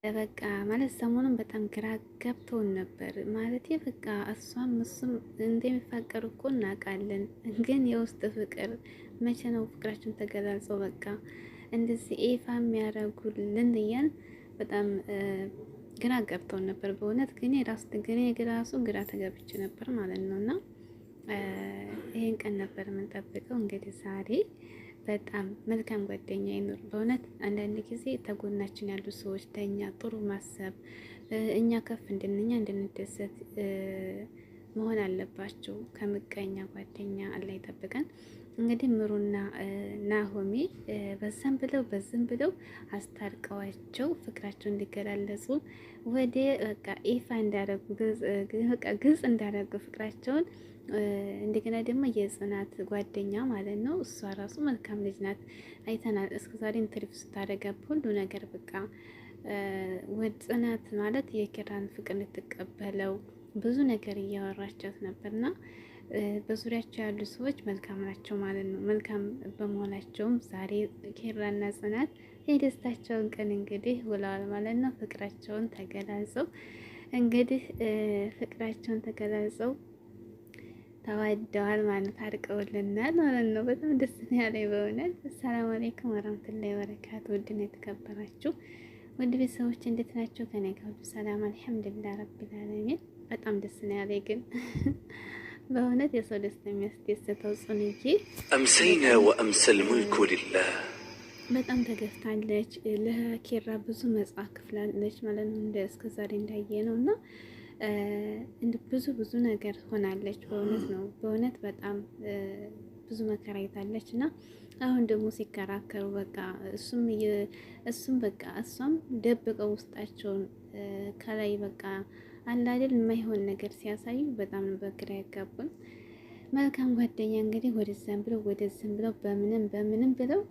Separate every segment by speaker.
Speaker 1: በቃ ማለት ሰሞኑን በጣም ግራ ገብቶን ነበር። ማለት በቃ እሷም እሱም እንደሚፋቀሩ እኮ እናውቃለን፣ ግን የውስጥ ፍቅር መቼ ነው ፍቅራችን ተገላልጸው በቃ እንደዚህ ኤፋ የሚያደርጉልን እያን በጣም ግራ ገብቶን ነበር በእውነት። ግን ራሱ ግራ ተገብቼ ነበር ማለት ነው። እና ይሄን ቀን ነበር የምንጠብቀው። እንግዲህ ዛሬ በጣም መልካም ጓደኛ ይኑር። በእውነት አንዳንድ ጊዜ ተጎናችን ያሉ ሰዎች ለእኛ ጥሩ ማሰብ፣ እኛ ከፍ እንድንኛ እንድንደሰት መሆን አለባቸው። ከምቀኛ ጓደኛ አላህ ይጠብቀን። እንግዲህ ምሩና ናሆሜ በዛም ብለው በዝም ብለው አስታርቀዋቸው ፍቅራቸው እንዲገላለጹ ወደ በቃ ይፋ እንዳደረጉ ግልጽ እንዳደረጉ ፍቅራቸውን። እንደገና ደግሞ የጽናት ጓደኛ ማለት ነው። እሷ ራሱ መልካም ልጅ ናት፣ አይተናል። እስከዛሬ ኢንተርቪው ስታደርጋ ሁሉ ነገር በቃ ወደ ጽናት ማለት የኪራን ፍቅር ልትቀበለው ብዙ ነገር እያወራቻት ነበርና በዙሪያቸው ያሉ ሰዎች መልካም ናቸው ማለት ነው። መልካም በመሆናቸውም ዛሬ ኪራና ጽናት የደስታቸውን ቀን እንግዲህ ውለዋል ማለት ነው። ፍቅራቸውን ተገላጸው እንግዲህ ፍቅራቸውን ተገላጸው ተዋደዋል ማለት ታርቀውልናል ማለት ነው። በጣም ደስ ያለኝ በእውነት። አሰላሙ አለይኩም ወራህመቱላሂ ወበረካቱ። ውድና የተከበራችሁ ውድ ቤተሰቦች እንዴት ናቸው? ከኔ ጋር ሁሉ ሰላም አልሐምዱሊላህ ረቢል ዓለሚን። በጣም ደስ ነው ያለኝ ግን በእውነት የሰው ደስታ የሚያስደስተው ጽንዬ
Speaker 2: አምሰይና ወአምሰል ሙልኩ ሊላህ
Speaker 1: በጣም ተገፍታለች። ለኪራ ብዙ መጽሐፍ ክፍላለች ማለት ነው። እንደ እስከዛሬ እንዳየ ነው እና ብዙ ነገር ሆናለች። በእውነት ነው በእውነት በጣም ብዙ መከራ አይታለች። እና አሁን ደግሞ ሲከራከሩ በቃ እሱም በቃ እሷም ደብቀው ውስጣቸውን ከላይ በቃ አንድ አይደል የማይሆን ነገር ሲያሳዩ በጣም በግራ ያጋቡን። መልካም ጓደኛ እንግዲህ ወደዛም ብለው ወደዚህም ብለው በምንም ብለው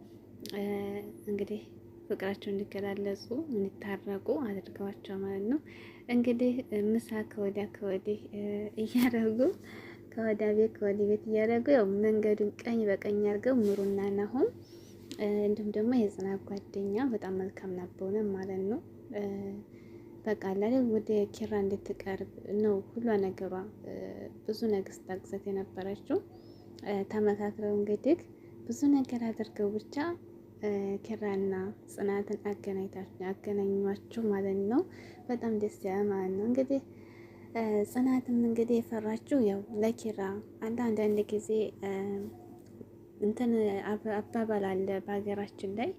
Speaker 1: እንግዲህ ፍቅራቸው እንዲገላለጹ እንዲታረቁ አድርገዋቸው ማለት ነው። እንግዲህ ምሳ ከወዲህ እያደረጉ ከወዳ ቤት ከወዲህ ቤት እያደረጉ ያው መንገዱን ቀኝ በቀኝ አድርገው ምሩና ናሆም እንዲሁም ደግሞ የጽናት ጓደኛ በጣም መልካም ናበውነ ማለት ነው። በቃ ላይ ወደ ኪራ እንድትቀርብ ነው ሁሉ ነገሯ። ብዙ ነገር ስታግዘት የነበረችው ተመካክረው እንግዲህ ብዙ ነገር አድርገው ብቻ ኪራና ጽናትን አገናኟቸው ማለት ነው። በጣም ደስ ያለ ማለት ነው። እንግዲህ ጽናትም እንግዲህ የፈራችው ያው ለኪራ አንዳንድ ጊዜ እንትን አባባል አለ በሀገራችን ላይ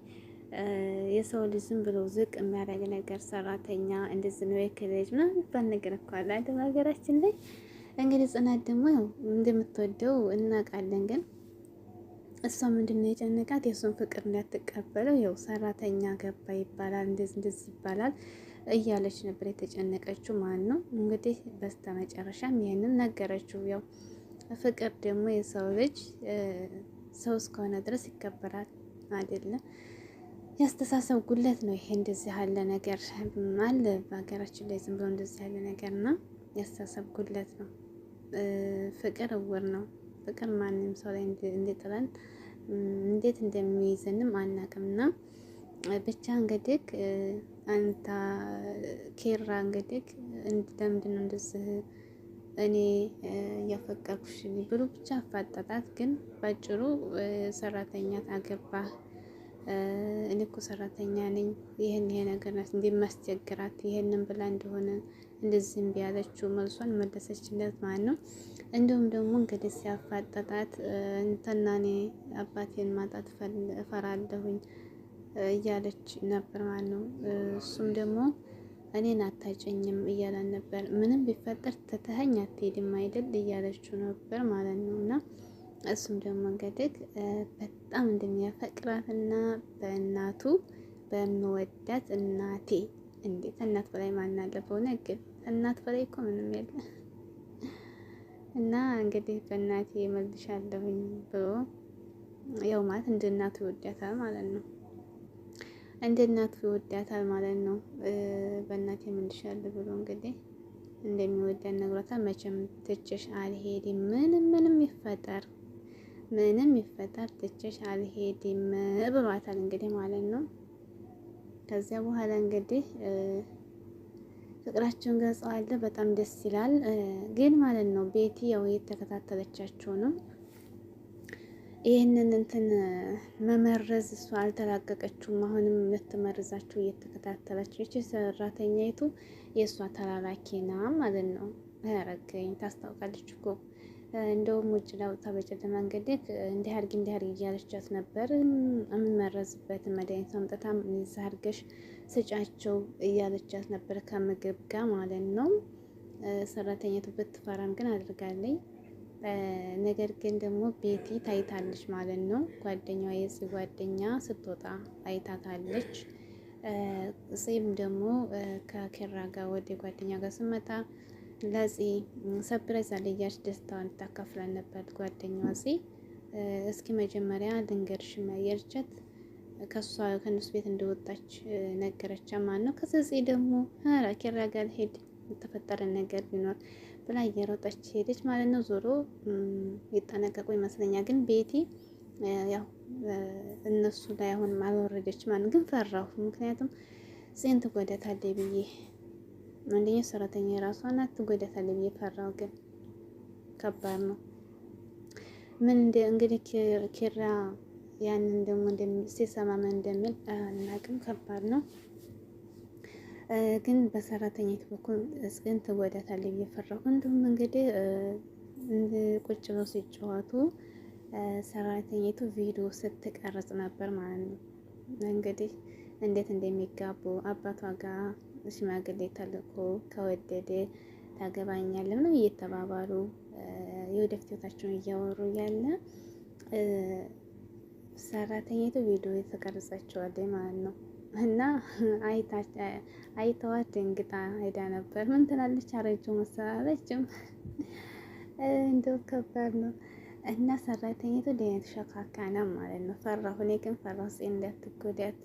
Speaker 1: የሰው ልጅ ዝም ብሎ ዝቅ የሚያደርግ ነገር ሰራተኛ እንደዚህ ነው የክልጅ ምናምን የሚባል ነገር እኮ አለ አይደል ሀገራችን ላይ። እንግዲህ ጽናት ደግሞ ያው እንደምትወደው እናውቃለን። ግን እሷ ምንድነው የጨነቃት የእሱን ፍቅር እንዳትቀበለው፣ ያው ሰራተኛ ገባ ይባላል እንደዚህ ይባላል እያለች ነበር የተጨነቀችው ማለት ነው። እንግዲህ በስተመጨረሻም ይሄንን ነገረችው። ያው ፍቅር ደግሞ የሰው ልጅ ሰው እስከሆነ ድረስ ይከበራል አይደለም። ያስተሳሰብ ጉለት ነው ይሄ። እንደዚህ ያለ ነገር አለ በሀገራችን ላይ ዝም ብሎ እንደዚህ ያለ ነገርና ያስተሳሰብ ጉለት ነው። ፍቅር እውር ነው። ፍቅር ማንም ሰው ላይ እንዲጥለን እንዴት እንደሚይዘንም አናውቅምና ብቻ እንግዲህ አንተ ኪራ እንግዲህ ለምንድን ነው እንደዚህ እኔ እያፈቀርኩሽ ብሎ ብቻ አፋጠጣት። ግን ባጭሩ ሰራተኛ አገባህ እኔ እኮ ሰራተኛ ነኝ ይሄ ነገር ናት እንደማስቸግራት ይሄንን ብላ እንደሆነ እንደዚህ እምቢ ያለችው መልሷን መለሰችለት ማለት ነው። እንዲሁም ደግሞ እንግዲህ ሲያፋጠጣት እንትና እኔ አባቴን ማጣት እፈራለሁኝ እያለች ነበር ማለት ነው። እሱም ደግሞ እኔን አታጨኝም እያለን ነበር። ምንም ቢፈጠር ትተኸኝ አትሄድም አይደል እያለችው ነበር ማለት ነው። እና እሱም ደግሞ እንግዲህ በጣም እንደሚያፈቅራትና በእናቱ በምወዳት እናቴ እንዴት እናት በላይ ማን አለ? በእውነት ግን እናት በላይ እኮ ምንም የለ። እና እንግዲህ በእናቴ መልሻለሁኝ ብሎ ያው ማለት እንደ እናቱ ይወዳታል ማለት ነው። እንደ እናቱ ይወዳታል ማለት ነው። በእናቴ መልሻለሁ ብሎ እንግዲህ እንደሚወዳት ነግሯታል። መቼም ትቼሽ አልሄድም ምንም ይፈጠር ትቼሽ አልሄድም ብሏታል እንግዲህ ማለት ነው። ከዚያ በኋላ እንግዲህ ፍቅራቸውን ገልጸዋል። በጣም ደስ ይላል። ግን ማለት ነው ቤቲ ያው የተከታተለቻቸው ነው። ይህንን እንትን መመረዝ እሷ አልተላቀቀችውም። አሁንም የምትመርዛቸው እየተከታተለች ይቺ ሰራተኛይቱ የእሷ ተላላኪና ማለት ነው። ያረገኝ ታስታውቃለች እኮ እንደውም ውጭ ላውጣ በጨለማ እንግዲህ እንዲህ አድርጊ እያለቻት ነበር። የምመረዝበትን መድኃኒት አምጥታ እዛ አድርገሽ ስጫቸው እያለቻት ነበር ከምግብ ጋር ማለት ነው። ሰራተኛቱ ብትፈራም ግን አድርጋለኝ። ነገር ግን ደግሞ ቤቲ ታይታለች ማለት ነው። ጓደኛዋ የጽ ጓደኛ ስትወጣ አይታታለች። ጽም ደግሞ ከኪራ ጋር ወደ ጓደኛ ጋር ስመጣ ለጽ ሰፕራይዝ አለያች ደስታዋን ታካፍላን ነበር ጓደኛዋ ጽ። እስኪ መጀመሪያ ልንገርሽ ያለቻት ከነሱ ቤት እንደወጣች ነገረቻ ማለት ነው። ከዛ ጽ ደግሞ ኪራ ጋር ሄድ የተፈጠረ ነገር ቢኖር ብላ እየሮጠች ሄደች ማለት ነው። ዞሮ ይጠነቀቁ ይመስለኛል። ግን ቤቲ ያው እነሱ ላይ አሁን አልወረደች ማለት ግን ፈራሁ። ምክንያቱም ጽን ትጎዳታለች ብዬ አንደኛ ሰራተኛ የራሷ ናት ትጎዳታለች ብዬ ፈራሁ። ግን ከባድ ነው። ምን እንግዲህ ኪራ ያንን ደግሞ ሲሰማ ምን እንደሚል አናውቅም። ከባድ ነው። ግን በሰራተኛት በኩል ጽን ትጎዳታለች ብዬ ፈራሁ። እንዲሁም እንግዲህ ቁጭ ብለው ሲጫወቱ ሰራተኛቱ ቪዲዮ ስትቀርጽ ነበር ማለት ነው። እንግዲህ እንዴት እንደሚጋቡ አባቷ ጋር ሽማግሌ ተልኮ ከወደደ ታገባኛለህ ምንም እየተባባሉ የወደፊት ህይወታቸውን እያወሩ ያለ ሰራተኛቱ ቪዲዮ የተቀረጸችዋለች ማለት ነው። እና አይተዋት ደንግጣ ሄዳ ነበር። ምን ትላለች? አረጀው መሰላለችም እንደው ከባድ ነው። እና ሰራተኛቱ ደህና ተሸካካና ማለት ነው። ፈራሁ። እኔ ግን ፈራሁ እንዳትጎዳት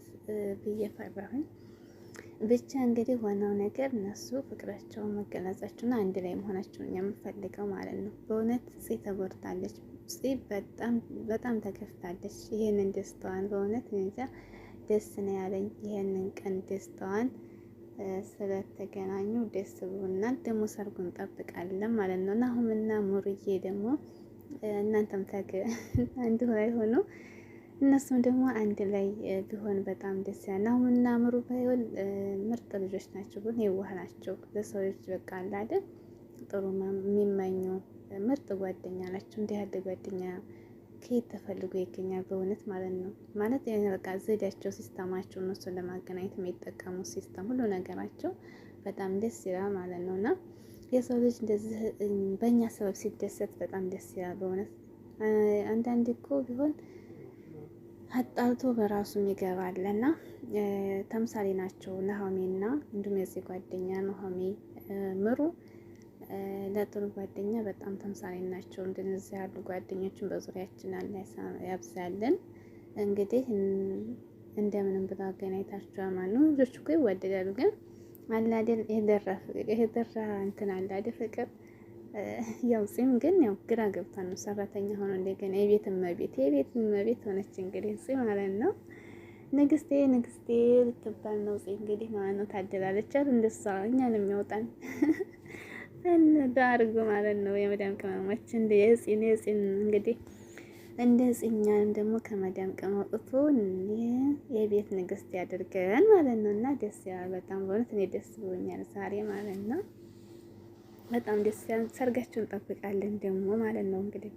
Speaker 1: ብዬ ፈራሁኝ። ብቻ እንግዲህ ዋናው ነገር እነሱ ፍቅራቸውን መገለጻቸውና አንድ ላይ መሆናቸውን የምፈልገው ማለት ነው። በእውነት ጽ ተጎድታለች። ጽ በጣም ተከፍታለች። ይሄንን ደስታዋን በእውነት እንጃ ደስ ነው ያለኝ። ይሄንን ቀን ደስታዋን ስለተገናኙ ደስ ብሎናል። ደግሞ ሰርጉን እንጠብቃለን ማለት ነው። እና አሁንና ሙሩዬ ደግሞ እናንተም አንድ ላይ ሆኖ እነሱም ደግሞ አንድ ላይ ቢሆን በጣም ደስ ያለ። አሁንና ምሩ ባይሆን ምርጥ ልጆች ናቸው። ግን የዋህ ናቸው። ለሰው ልጅ በቃ አለ አይደል ጥሩ የሚመኙ ምርጥ ጓደኛ ናቸው። እንዲህ ያለ ጓደኛ ከየት ተፈልጎ ይገኛል? በእውነት ማለት ነው። ማለት በቃ ዘዴያቸው፣ ሲስተማቸው እነሱን ለማገናኘት የሚጠቀሙት ሲስተም ሁሉ ነገራቸው በጣም ደስ ይላል ማለት ነው። እና የሰው ልጅ እንደዚህ በእኛ ሰበብ ሲደሰት በጣም ደስ ይላል በእውነት። አንዳንድ እኮ ቢሆን አጣልቶ በራሱ ይገባልና ተምሳሌ ናቸው ናሆሜና እንዲሁም የዚህ ጓደኛ ናሆሜ ምሩ ለጥሩ ጓደኛ በጣም ተምሳሌ ናቸው። እንደነዚህ ያሉ ጓደኞችን በዙሪያችን አለ ያብዛልን። እንግዲህ እንደምንም ብላ አገናኝታችኋል ማለት ነው። ልጆች እኮ ይወደዳሉ። ግን አለ አይደል የደራ እንትን አለ አይደል ፍቅር ያው ጽም ግን ያው ግራ ገብቷል ነው። ሰራተኛ ሆኖ እንደገና የቤት እመቤት ሆነች እንግዲህ ጽም ማለት ነው። ንግስቴ ልትባል ነው ጽም እንግዲህ ማለት ነው። ታደላለች አይደል እንደሷ እኛን የሚያወጣን ዳርጎ ማለት ነው። የመዳም ቅመሞች እንደ የጽን እንግዲህ እንደ ጽኛንም ደግሞ ከመዳም ቅመም ወጥቶ የቤት ንግስት ያድርገን ማለት ነው። እና ደስ ያለ በጣም በእውነት እኔ ደስ ብሎኛል ዛሬ ማለት ነው። በጣም ደስ ያለ ሰርጋችሁን እንጠብቃለን ደግሞ ማለት ነው እንግዲህ